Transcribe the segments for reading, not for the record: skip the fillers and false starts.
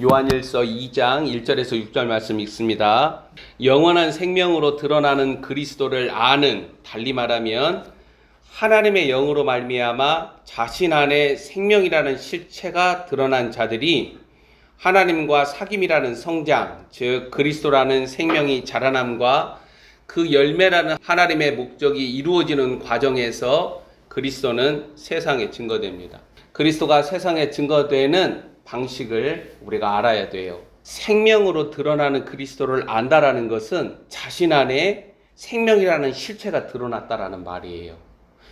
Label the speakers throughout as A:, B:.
A: 요한일서 2장 1절에서 6절 말씀 읽습니다. 영원한 생명으로 드러나는 그리스도를 아는, 달리 말하면 하나님의 영으로 말미암아 자신 안에 생명이라는 실체가 드러난 자들이 하나님과 사귐이라는 성장, 즉 그리스도라는 생명이 자라남과 그 열매라는 하나님의 목적이 이루어지는 과정에서 그리스도는 세상에 증거됩니다. 그리스도가 세상에 증거되는 방식을 우리가 알아야 돼요. 생명으로 드러나는 그리스도를 안다라는 것은 자신 안에 생명이라는 실체가 드러났다라는 말이에요.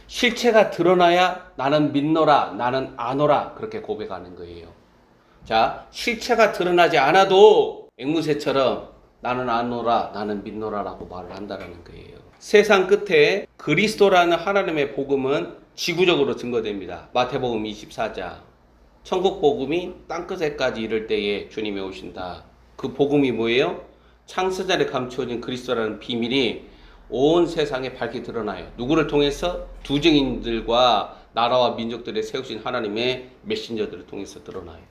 A: 실체가 드러나야 나는 믿노라, 나는 아노라 그렇게 고백하는 거예요. 자, 실체가 드러나지 않아도 앵무새처럼 나는 아노라, 나는 믿노라라고 말을 한다라는 거예요. 세상 끝에 그리스도라는 하나님의 복음은 지구적으로 증거됩니다. 마태복음 24장. 천국 복음이 땅끝에까지 이를 때에 주님이 오신다. 그 복음이 뭐예요? 창세전에 감추어진 그리스도라는 비밀이 온 세상에 밝게 드러나요. 누구를 통해서? 두 증인들과 나라와 민족들의 세우신 하나님의 메신저들을 통해서 드러나요.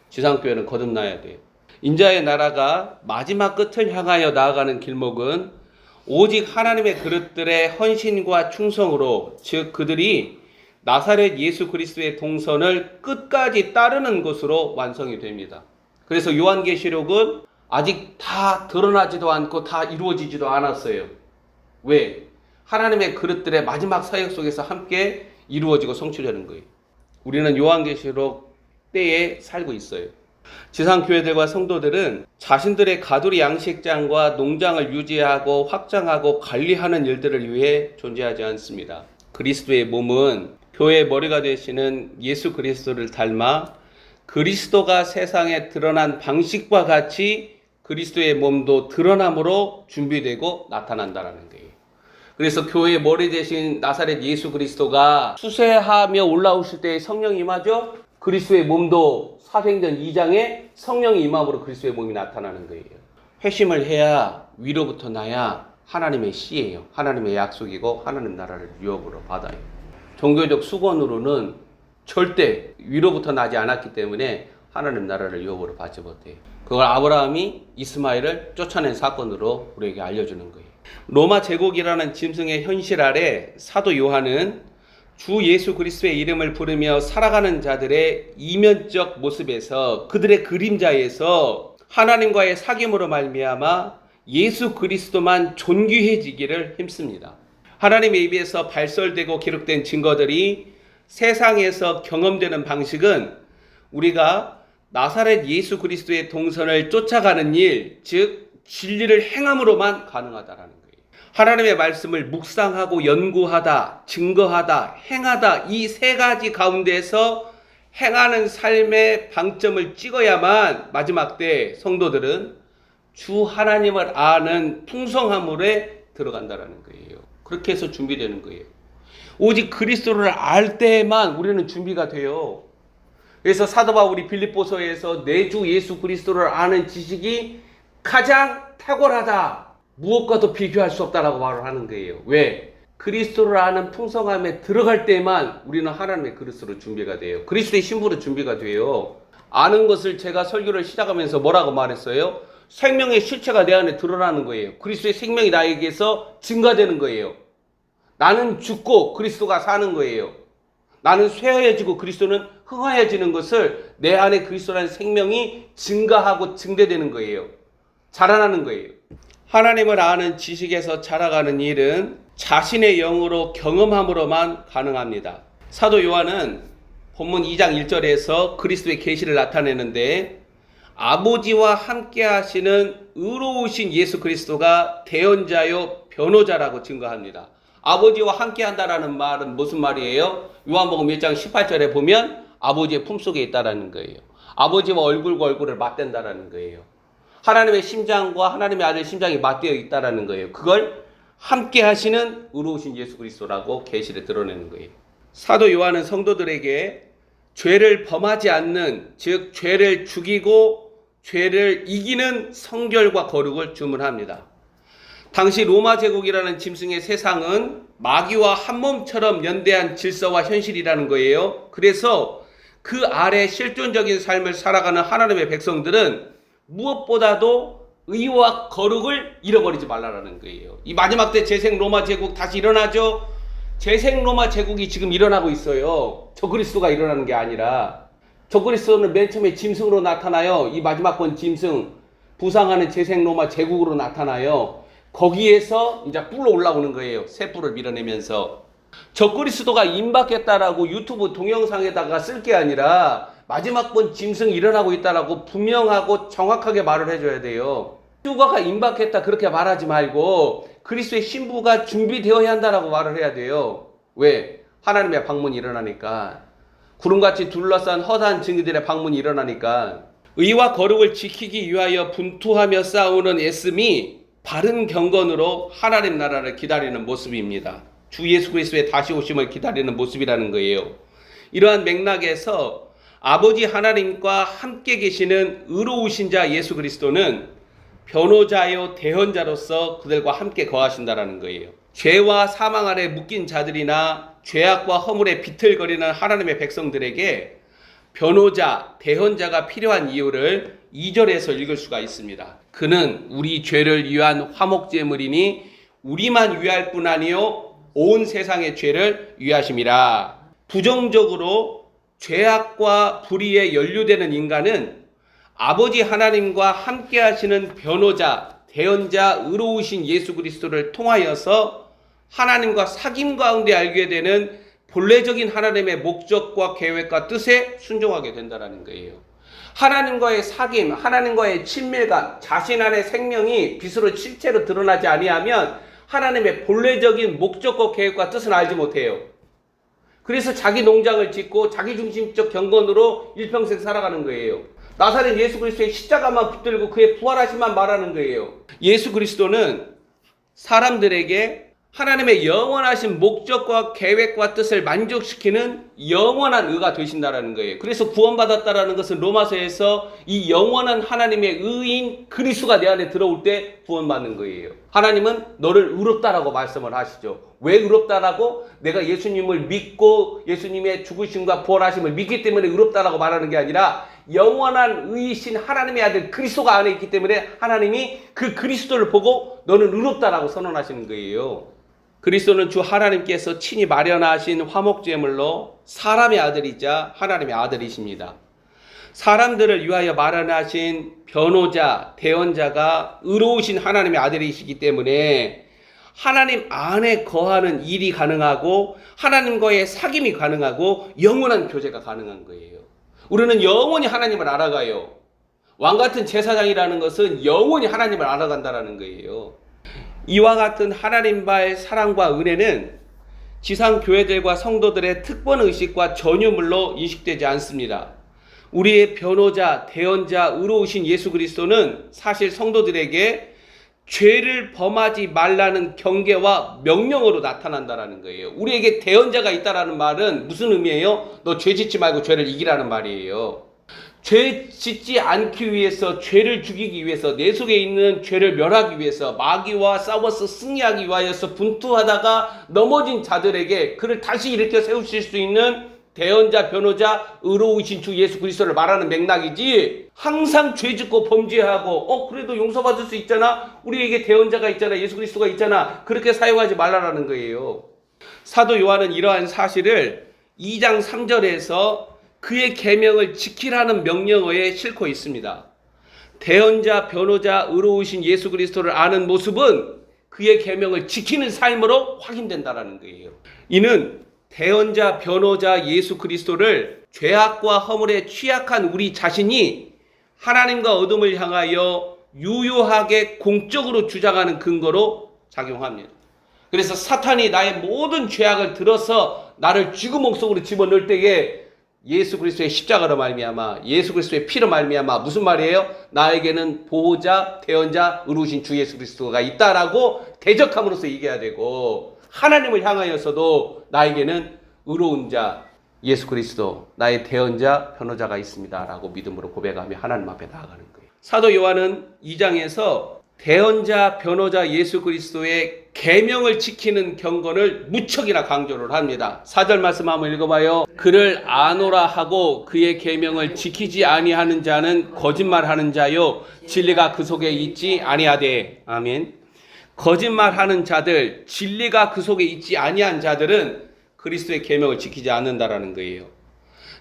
A: 지상교회는 거듭나야 돼요. 인자의 나라가 마지막 끝을 향하여 나아가는 길목은 오직 하나님의 그릇들의 헌신과 충성으로, 즉 그들이 나사렛 예수 그리스도의 동선을 끝까지 따르는 것으로 완성이 됩니다. 그래서 요한계시록은 아직 다 드러나지도 않고 다 이루어지지도 않았어요. 왜? 하나님의 그릇들의 마지막 사역 속에서 함께 이루어지고 성취되는 거예요. 우리는 요한계시록 때에 살고 있어요. 지상교회들과 성도들은 자신들의 가두리 양식장과 농장을 유지하고 확장하고 관리하는 일들을 위해 존재하지 않습니다. 그리스도의 몸은 교회의 머리가 되시는 예수 그리스도를 닮아 그리스도가 세상에 드러난 방식과 같이 그리스도의 몸도 드러남으로 준비되고 나타난다는 거예요. 그래서 교회의 머리 되신 나사렛 예수 그리스도가 수세하며 올라오실 때 성령이 임하죠. 그리스도의 몸도 사도행전 2장에 성령이 임함으로 그리스도의 몸이 나타나는 거예요. 회심을 해야 위로부터 나야 하나님의 씨예요. 하나님의 약속이고 하나님 나라를 유업으로 받아요. 종교적 수건으로는 절대 위로부터 나지 않았기 때문에 하나님 나라를 유업으로 받지 못해요. 그걸 아브라함이 이스마엘을 쫓아낸 사건으로 우리에게 알려주는 거예요. 로마 제국이라는 짐승의 현실 아래 사도 요한은 주 예수 그리스도의 이름을 부르며 살아가는 자들의 이면적 모습에서, 그들의 그림자에서 하나님과의 사귐으로 말미암아 예수 그리스도만 존귀해지기를 힘씁니다. 하나님의 입에서 발설되고 기록된 증거들이 세상에서 경험되는 방식은 우리가 나사렛 예수 그리스도의 동선을 쫓아가는 일, 즉 진리를 행함으로만 가능하다라는 거예요. 하나님의 말씀을 묵상하고 연구하다, 증거하다, 행하다, 이 세 가지 가운데서 행하는 삶의 방점을 찍어야만 마지막 때 성도들은 주 하나님을 아는 풍성함으로 들어간다라는 거예요. 그렇게 해서 준비되는 거예요. 오직 그리스도를 알 때만 우리는 준비가 돼요. 그래서 사도 바울이 빌립보서에서 내 주 예수 그리스도를 아는 지식이 가장 탁월하다, 무엇과도 비교할 수 없다라고 말을 하는 거예요. 왜? 그리스도를 아는 풍성함에 들어갈 때만 우리는 하나님의 그릇으로 준비가 돼요. 그리스도의 신부로 준비가 돼요. 아는 것을 제가 설교를 시작하면서 뭐라고 말했어요? 생명의 실체가 내 안에 드러나는 거예요. 그리스도의 생명이 나에게서 증가되는 거예요. 나는 죽고 그리스도가 사는 거예요. 나는 쇠하여지고 그리스도는 흥하여지는 것을 내 안에 그리스도라는 생명이 증가하고 증대되는 거예요. 자라나는 거예요. 하나님을 아는 지식에서 자라가는 일은 자신의 영으로 경험함으로만 가능합니다. 사도 요한은 본문 2장 1절에서 그리스도의 계시를 나타내는데, 아버지와 함께 하시는 의로우신 예수 그리스도가 대언자요 변호자라고 증거합니다. 아버지와 함께 한다라는 말은 무슨 말이에요? 요한복음 1장 18절에 보면 아버지의 품속에 있다라는 거예요. 아버지와 얼굴과 얼굴을 맞댄다라는 거예요. 하나님의 심장과 하나님의 아들 심장이 맞대어 있다라는 거예요. 그걸 함께 하시는 의로우신 예수 그리스도라고 계시를 드러내는 거예요. 사도 요한은 성도들에게 죄를 범하지 않는, 즉 죄를 죽이고 죄를 이기는 성결과 거룩을 주문합니다. 당시 로마 제국이라는 짐승의 세상은 마귀와 한 몸처럼 연대한 질서와 현실이라는 거예요. 그래서 그 아래 실존적인 삶을 살아가는 하나님의 백성들은 무엇보다도 의와 거룩을 잃어버리지 말라라는 거예요. 이 마지막 때 재생 로마 제국 다시 일어나죠. 재생 로마 제국이 지금 일어나고 있어요. 적그리스도가 일어나는 게 아니라. 적그리스도는 맨 처음에 짐승으로 나타나요. 이 마지막 번 짐승, 부상하는 재생 로마 제국으로 나타나요. 거기에서 이제 뿔로 올라오는 거예요. 새 뿔을 밀어내면서. 적그리스도가 임박했다라고 유튜브 동영상에다가 쓸 게 아니라 마지막 번 짐승이 일어나고 있다라고 분명하고 정확하게 말을 해줘야 돼요. 휴거가 임박했다 그렇게 말하지 말고 그리스도의 신부가 준비되어야 한다라고 말을 해야 돼요. 왜? 하나님의 방문이 일어나니까. 구름같이 둘러싼 허다한 증인들의 방문이 일어나니까. 의와 거룩을 지키기 위하여 분투하며 싸우는 애씀이 바른 경건으로 하나님 나라를 기다리는 모습입니다. 주 예수 그리스도의 다시 오심을 기다리는 모습이라는 거예요. 이러한 맥락에서 아버지 하나님과 함께 계시는 의로우신 자 예수 그리스도는 변호자요 대언자로서 그들과 함께 거하신다라는 거예요. 죄와 사망 아래 묶인 자들이나 죄악과 허물에 비틀거리는 하나님의 백성들에게 변호자, 대언자가 필요한 이유를 2절에서 읽을 수가 있습니다. 그는 우리 죄를 위한 화목제물이니 우리만 위할 뿐 아니요 온 세상의 죄를 위하심이라. 부정적으로 죄악과 불의에 연루되는 인간은 아버지 하나님과 함께 하시는 변호자, 대언자, 의로우신 예수 그리스도를 통하여서 하나님과 사귐 가운데 알게 되는 본래적인 하나님의 목적과 계획과 뜻에 순종하게 된다는 거예요. 하나님과의 사귐, 하나님과의 친밀감, 자신 안의 생명이 빛으로 실체로 드러나지 아니하면 하나님의 본래적인 목적과 계획과 뜻은 알지 못해요. 그래서 자기 농장을 짓고 자기중심적 경건으로 일평생 살아가는 거예요. 나사렛 예수 그리스도의 십자가만 붙들고 그의 부활하심만 말하는 거예요. 예수 그리스도는 사람들에게 하나님의 영원하신 목적과 계획과 뜻을 만족시키는 영원한 의가 되신다라는 거예요. 그래서 구원받았다라는 것은 로마서에서 이 영원한 하나님의 의인 그리스도가 내 안에 들어올 때 구원받는 거예요. 하나님은 너를 의롭다라고 말씀을 하시죠. 왜 의롭다라고? 내가 예수님을 믿고 예수님의 죽으심과 부활하심을 믿기 때문에 의롭다라고 말하는 게 아니라 영원한 의이신 하나님의 아들 그리스도가 안에 있기 때문에 하나님이 그 그리스도를 보고 너는 의롭다라고 선언하시는 거예요. 그리스도는 주 하나님께서 친히 마련하신 화목제물로 사람의 아들이자 하나님의 아들이십니다. 사람들을 위하여 마련하신 변호자, 대언자가 의로우신 하나님의 아들이시기 때문에 하나님 안에 거하는 일이 가능하고 하나님과의 사귐이 가능하고 영원한 교제가 가능한 거예요. 우리는 영원히 하나님을 알아가요. 왕같은 제사장이라는 것은 영원히 하나님을 알아간다는 거예요. 이와 같은 하나님과의 사랑과 은혜는 지상 교회들과 성도들의 특권의식과 전유물로 인식되지 않습니다. 우리의 변호자, 대언자, 의로우신 예수 그리스도는 사실 성도들에게 죄를 범하지 말라는 경계와 명령으로 나타난다는 거예요. 우리에게 대언자가 있다는 말은 무슨 의미예요? 너 죄 짓지 말고 죄를 이기라는 말이에요. 죄 짓지 않기 위해서, 죄를 죽이기 위해서, 내 속에 있는 죄를 멸하기 위해서 마귀와 싸워서 승리하기 위하여서 분투하다가 넘어진 자들에게 그를 다시 일으켜 세우실 수 있는 대언자, 변호자, 의로우신 주 예수 그리스도를 말하는 맥락이지, 항상 죄 짓고 범죄하고 그래도 용서받을 수 있잖아, 우리에게 대언자가 있잖아, 예수 그리스도가 있잖아, 그렇게 사용하지 말라라는 거예요. 사도 요한은 이러한 사실을 2장 3절에서 그의 계명을 지키라는 명령어에 싣고 있습니다. 대언자, 변호자, 의로우신 예수 그리스도를 아는 모습은 그의 계명을 지키는 삶으로 확인된다라는 거예요. 이는 대언자, 변호자 예수 그리스도를 죄악과 허물에 취약한 우리 자신이 하나님과 어둠을 향하여 유효하게 공적으로 주장하는 근거로 작용합니다. 그래서 사탄이 나의 모든 죄악을 들어서 나를 쥐구 목속으로 집어넣을 때에 예수 그리스도의 십자가로 말미암아, 예수 그리스도의 피로 말미암아, 무슨 말이에요? 나에게는 보호자, 대언자, 의로우신 주 예수 그리스도가 있다라고 대적함으로써 얘기해야 되고, 하나님을 향하여서도 나에게는 의로운 자 예수 그리스도, 나의 대언자, 변호자가 있습니다 라고 믿음으로 고백하며 하나님 앞에 나아가는 거예요. 사도 요한은 2장에서 대언자 변호자 예수 그리스도의 계명을 지키는 경건을 무척이나 강조를 합니다. 4절 말씀 한번 읽어봐요. 그를 아노라 하고 그의 계명을 지키지 아니하는 자는 거짓말하는 자요 진리가 그 속에 있지 아니하되. 아멘. 거짓말하는 자들, 진리가 그 속에 있지 아니한 자들은 그리스도의 계명을 지키지 않는다라는 거예요.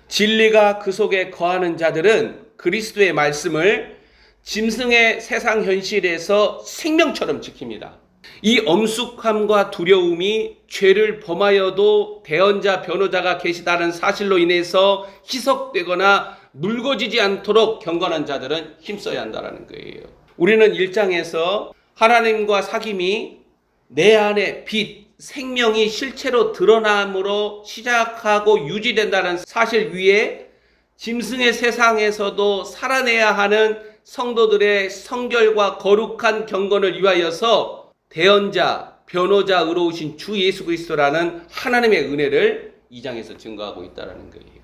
A: 진리가 그 속에 거하는 자들은 그리스도의 말씀을 짐승의 세상 현실에서 생명처럼 지킵니다. 이 엄숙함과 두려움이 죄를 범하여도 대언자 변호자가 계시다는 사실로 인해서 희석되거나 묽어지지 않도록 경건한 자들은 힘써야 한다는 거예요. 우리는 1장에서 하나님과 사귐이 내 안에 빛, 생명이 실체로 드러남으로 시작하고 유지된다는 사실 위에 짐승의 세상에서도 살아내야 하는 성도들의 성결과 거룩한 경건을 위하여서 대언자, 변호자 의로우신 주 예수 그리스도라는 하나님의 은혜를 2장에서 증거하고 있다는 거예요.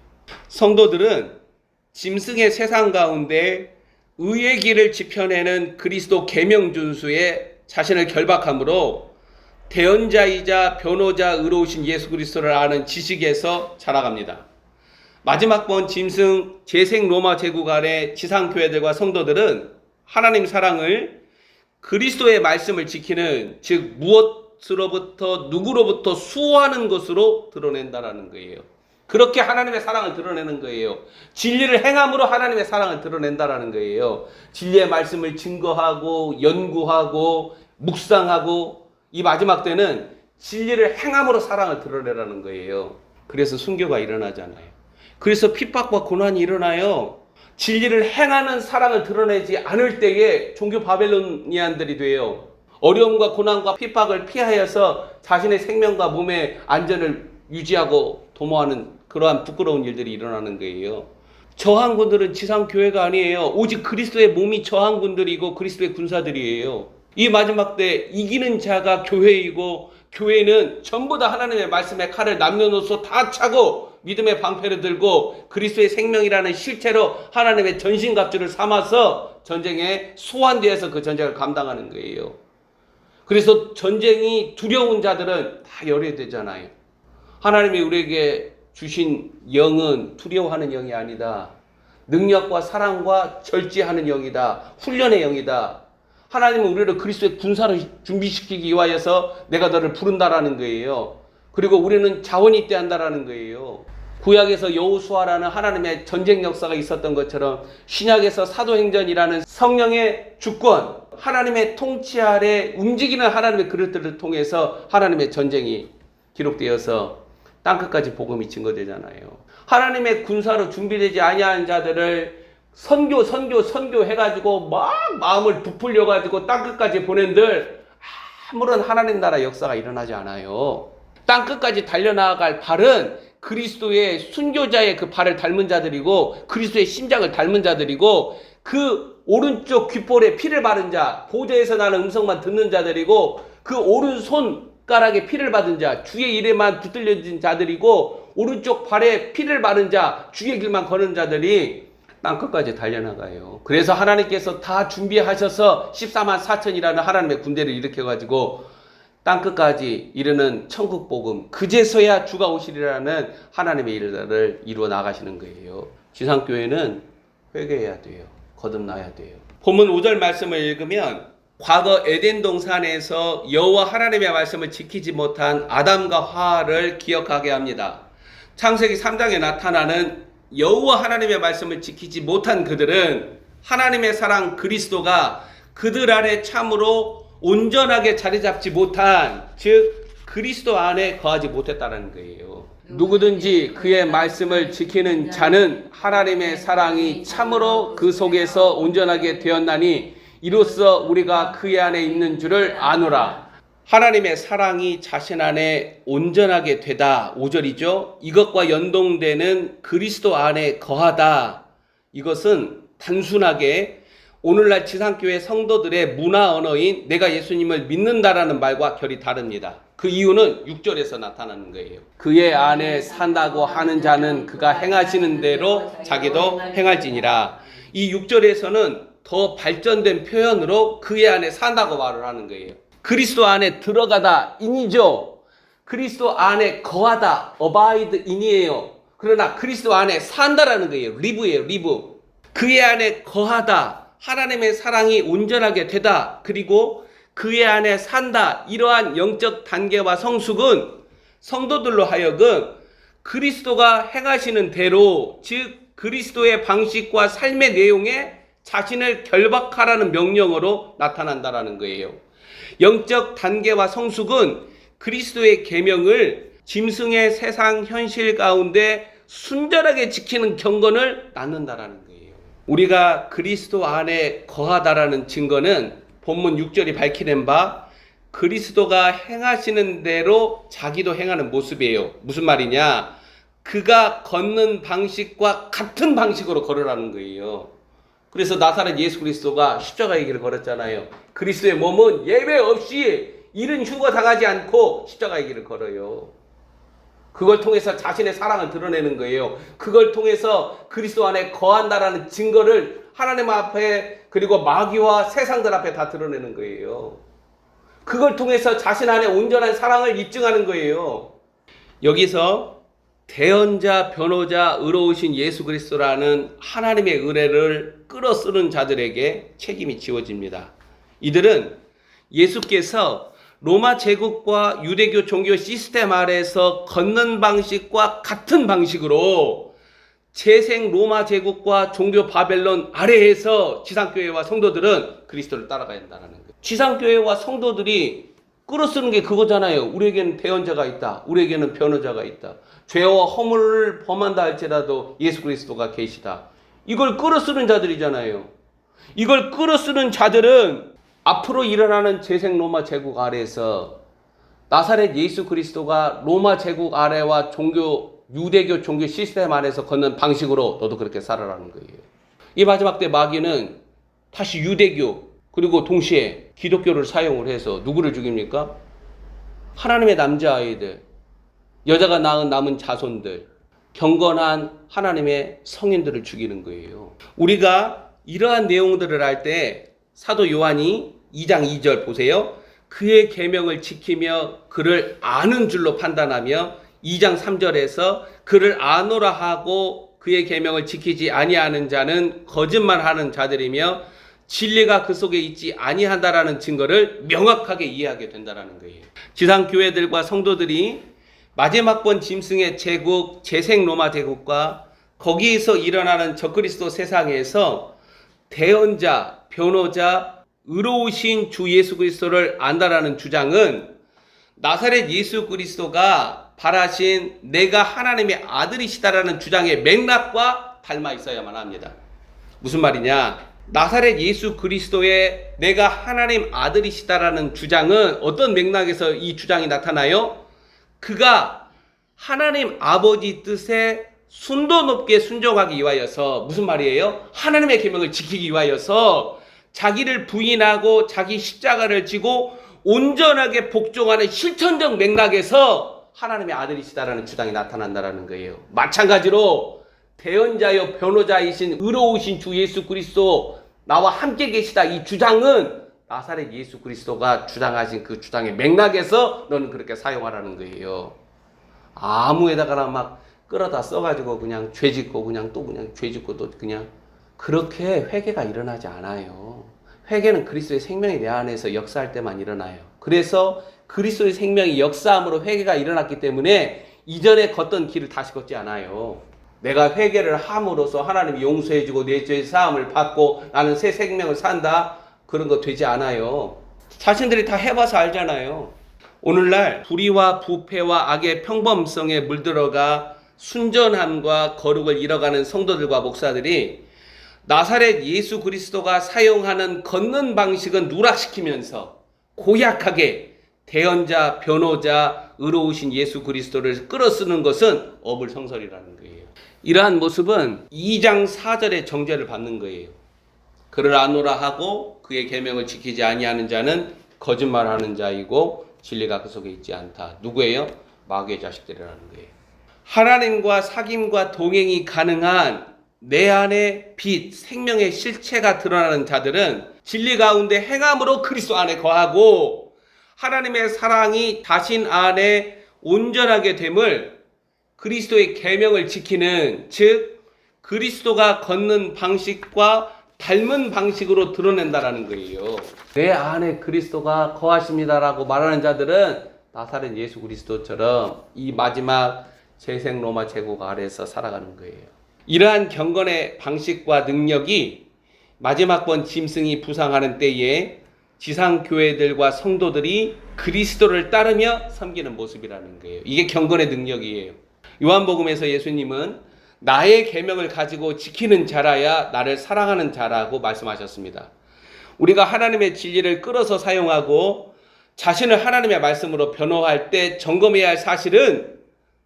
A: 성도들은 짐승의 세상 가운데 의의 길을 지펴내는 그리스도 계명 준수에 자신을 결박함으로 대언자이자 변호자 의로우신 예수 그리스도를 아는 지식에서 자라갑니다. 마지막 번 짐승 재생 로마 제국 아래 지상교회들과 성도들은 하나님 사랑을 그리스도의 말씀을 지키는, 즉 무엇으로부터 누구로부터 수호하는 것으로 드러낸다라는 거예요. 그렇게 하나님의 사랑을 드러내는 거예요. 진리를 행함으로 하나님의 사랑을 드러낸다라는 거예요. 진리의 말씀을 증거하고 연구하고 묵상하고 이 마지막 때는 진리를 행함으로 사랑을 드러내라는 거예요. 그래서 순교가 일어나잖아요. 그래서 핍박과 고난이 일어나요. 진리를 행하는 사랑을 드러내지 않을 때에 종교 바벨로니안들이 돼요. 어려움과 고난과 핍박을 피하여서 자신의 생명과 몸의 안전을 유지하고 도모하는 그러한 부끄러운 일들이 일어나는 거예요. 저항군들은 지상교회가 아니에요. 오직 그리스도의 몸이 저항군들이고 그리스도의 군사들이에요. 이 마지막 때 이기는 자가 교회이고 교회는 전부 다 하나님의 말씀에 칼을 남녀노소 다 차고 믿음의 방패를 들고 그리스도의 생명이라는 실체로 하나님의 전신갑주를 삼아서 전쟁에 소환되어서 그 전쟁을 감당하는 거예요. 그래서 전쟁이 두려운 자들은 다 열애되잖아요. 하나님이 우리에게 주신 영은 두려워하는 영이 아니다. 능력과 사랑과 절제하는 영이다. 훈련의 영이다. 하나님은 우리를 그리스도의 군사로 준비시키기 위하여서 내가 너를 부른다라는 거예요. 그리고 우리는 자원이 있대야 한다라는 거예요. 구약에서 여호수아라는 하나님의 전쟁 역사가 있었던 것처럼 신약에서 사도행전이라는 성령의 주권, 하나님의 통치 아래 움직이는 하나님의 그릇들을 통해서 하나님의 전쟁이 기록되어서 땅끝까지 복음이 증거되잖아요. 하나님의 군사로 준비되지 아니한 자들을 선교 해가지고 막 마음을 부풀려가지고 땅끝까지 보낸들 아무런 하나님 나라 역사가 일어나지 않아요. 땅끝까지 달려나갈 발은 그리스도의 순교자의 그 발을 닮은 자들이고 그리스도의 심장을 닮은 자들이고 그 오른쪽 귓볼에 피를 바른 자, 보좌에서 나는 음성만 듣는 자들이고 그 오른손가락에 피를 받은 자, 주의 일에만 붙들려진 자들이고 오른쪽 발에 피를 바른 자, 주의 길만 거는 자들이 땅끝까지 달려나가요. 그래서 하나님께서 다 준비하셔서 14만 4천이라는 하나님의 군대를 일으켜가지고 땅끝까지 이르는 천국 복음, 그제서야 주가 오시리라는 하나님의 일을 이루어 나가시는 거예요. 지상교회는 회개해야 돼요. 거듭나야 돼요. 본문 5절 말씀을 읽으면 과거 에덴 동산에서 여호와 하나님의 말씀을 지키지 못한 아담과 하와를 기억하게 합니다. 창세기 3장에 나타나는 여호와 하나님의 말씀을 지키지 못한 그들은 하나님의 사랑 그리스도가 그들 안에 참으로 온전하게 자리 잡지 못한, 즉 그리스도 안에 거하지 못했다는 거예요. 누구든지 그의 말씀을 지키는 자는 하나님의 사랑이 참으로 그 속에서 온전하게 되었나니 이로써 우리가 그의 안에 있는 줄을 아노라. 하나님의 사랑이 자신 안에 온전하게 되다, 5절이죠. 이것과 연동되는 그리스도 안에 거하다. 이것은 단순하게 오늘날 지상교회 성도들의 문화 언어인 내가 예수님을 믿는다라는 말과 결이 다릅니다. 그 이유는 6절에서 나타나는 거예요. 그의 안에 산다고 하는 자는 그가 행하시는 대로 자기도 행할지니라. 이 6절에서는 더 발전된 표현으로 그의 안에 산다고 말을 하는 거예요. 그리스도 안에 들어가다 인이죠. 그리스도 안에 거하다 abide in이에요. 그러나 그리스도 안에 산다라는 거예요. live예요. live. 그의 안에 거하다, 하나님의 사랑이 온전하게 되다, 그리고 그의 안에 산다. 이러한 영적 단계와 성숙은 성도들로 하여금 그리스도가 행하시는 대로, 즉 그리스도의 방식과 삶의 내용에 자신을 결박하라는 명령으로 나타난다라는 거예요. 영적 단계와 성숙은 그리스도의 계명을 짐승의 세상 현실 가운데 순전하게 지키는 경건을 낳는다라는 거예요. 우리가 그리스도 안에 거하다라는 증거는 본문 6절이 밝히는 바 그리스도가 행하시는 대로 자기도 행하는 모습이에요. 무슨 말이냐? 그가 걷는 방식과 같은 방식으로 걸으라는 거예요. 그래서 나사렛 예수 그리스도가 십자가의 길을 걸었잖아요. 그리스도의 몸은 예외 없이 이른 휴거 당하지 않고 십자가의 길을 걸어요. 그걸 통해서 자신의 사랑을 드러내는 거예요. 그걸 통해서 그리스도 안에 거한다라는 증거를 하나님 앞에, 그리고 마귀와 세상들 앞에 다 드러내는 거예요. 그걸 통해서 자신 안에 온전한 사랑을 입증하는 거예요. 여기서 대언자, 변호자, 의로우신 예수 그리스도라는 하나님의 은혜를 끌어쓰는 자들에게 책임이 지워집니다. 이들은 예수께서 로마 제국과 유대교 종교 시스템 아래에서 걷는 방식과 같은 방식으로 재생 로마 제국과 종교 바벨론 아래에서 지상교회와 성도들은 그리스도를 따라가야 한다는 거예요. 지상교회와 성도들이 끌어쓰는 게 그거잖아요. 우리에게는 대언자가 있다. 우리에게는 변호자가 있다. 죄와 허물을 범한다 할지라도 예수 그리스도가 계시다. 이걸 끌어쓰는 자들이잖아요. 이걸 끌어쓰는 자들은 앞으로 일어나는 재생 로마 제국 아래에서 나사렛 예수 그리스도가 로마 제국 아래와 종교, 유대교 종교 시스템 안에서 걷는 방식으로 너도 그렇게 살아라는 거예요. 이 마지막 때 마귀는 다시 유대교 그리고 동시에 기독교를 사용을 해서 누구를 죽입니까? 하나님의 남자아이들, 여자가 낳은 남은 자손들, 경건한 하나님의 성인들을 죽이는 거예요. 우리가 이러한 내용들을 할 때 사도 요한이 2장 2절 보세요. 그의 계명을 지키며 그를 아는 줄로 판단하며 2장 3절에서 그를 아노라 하고 그의 계명을 지키지 아니하는 자는 거짓말하는 자들이며 진리가 그 속에 있지 아니한다라는 증거를 명확하게 이해하게 된다라는 거예요. 지상 교회들과 성도들이 마지막 번 짐승의 제국, 재생 로마 제국과 거기에서 일어나는 적그리스도 세상에서 대언자, 변호자, 의로우신 주 예수 그리스도를 안다라는 주장은 나사렛 예수 그리스도가 바라신 내가 하나님의 아들이시다라는 주장의 맥락과 닮아 있어야만 합니다. 무슨 말이냐? 나사렛 예수 그리스도의 내가 하나님 아들이시다라는 주장은 어떤 맥락에서 이 주장이 나타나요? 그가 하나님 아버지 뜻에 순도 높게 순종하기 위하여서, 무슨 말이에요? 하나님의 계명을 지키기 위하여서 자기를 부인하고 자기 십자가를 지고 온전하게 복종하는 실천적 맥락에서 하나님의 아들이시다라는 주장이 나타난다라는 거예요. 마찬가지로 대언자여 변호자이신 의로우신 주 예수 그리스도 나와 함께 계시다, 이 주장은 나사렛 예수 그리스도가 주장하신 그 주장의 맥락에서 너는 그렇게 사용하라는 거예요. 아무에다가나 막 끌어다 써가지고 그냥 죄짓고 그냥 또 그냥 죄짓고 또 그냥 그렇게 회개가 일어나지 않아요. 회개는 그리스도의 생명이 내 안에서 역사할 때만 일어나요. 그래서 그리스도의 생명이 역사함으로 회개가 일어났기 때문에 이전에 걷던 길을 다시 걷지 않아요. 내가 회개를 함으로써 하나님이 용서해주고 내 죄의 사함을 받고 나는 새 생명을 산다, 그런 거 되지 않아요. 자신들이 다 해봐서 알잖아요. 오늘날 불의와 부패와 악의 평범성에 물들어가 순전함과 거룩을 잃어가는 성도들과 목사들이 나사렛 예수 그리스도가 사용하는 걷는 방식은 누락시키면서 고약하게 대언자, 변호자, 의로우신 예수 그리스도를 끌어쓰는 것은 어불성설이라는 거예요. 이러한 모습은 2장 4절의 정죄를 받는 거예요. 그를 아노라 하고 그의 계명을 지키지 아니하는 자는 거짓말하는 자이고 진리가 그 속에 있지 않다. 누구예요? 마귀의 자식들이라는 거예요. 하나님과 사귐과 동행이 가능한 내 안에 빛, 생명의 실체가 드러나는 자들은 진리 가운데 행함으로 그리스도 안에 거하고 하나님의 사랑이 자신 안에 온전하게 됨을 그리스도의 계명을 지키는, 즉 그리스도가 걷는 방식과 닮은 방식으로 드러낸다라는 거예요. 내 안에 그리스도가 거하십니다라고 말하는 자들은 나사렛 예수 그리스도처럼 이 마지막 재생 로마 제국 아래에서 살아가는 거예요. 이러한 경건의 방식과 능력이 마지막 번 짐승이 부상하는 때에 지상 교회들과 성도들이 그리스도를 따르며 섬기는 모습이라는 거예요. 이게 경건의 능력이에요. 요한복음에서 예수님은 나의 계명을 가지고 지키는 자라야 나를 사랑하는 자라고 말씀하셨습니다. 우리가 하나님의 진리를 끌어서 사용하고 자신을 하나님의 말씀으로 변호할 때 점검해야 할 사실은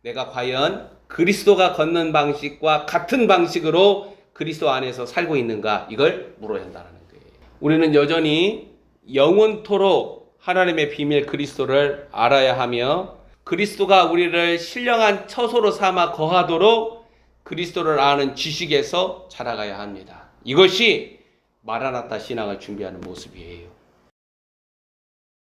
A: 내가 과연 그리스도가 걷는 방식과 같은 방식으로 그리스도 안에서 살고 있는가, 이걸 물어야 한다는 거예요. 우리는 여전히 영원토록 하나님의 비밀 그리스도를 알아야 하며 그리스도가 우리를 신령한 처소로 삼아 거하도록 그리스도를 아는 지식에서 자라가야 합니다. 이것이 마라나타 신앙을 준비하는 모습이에요.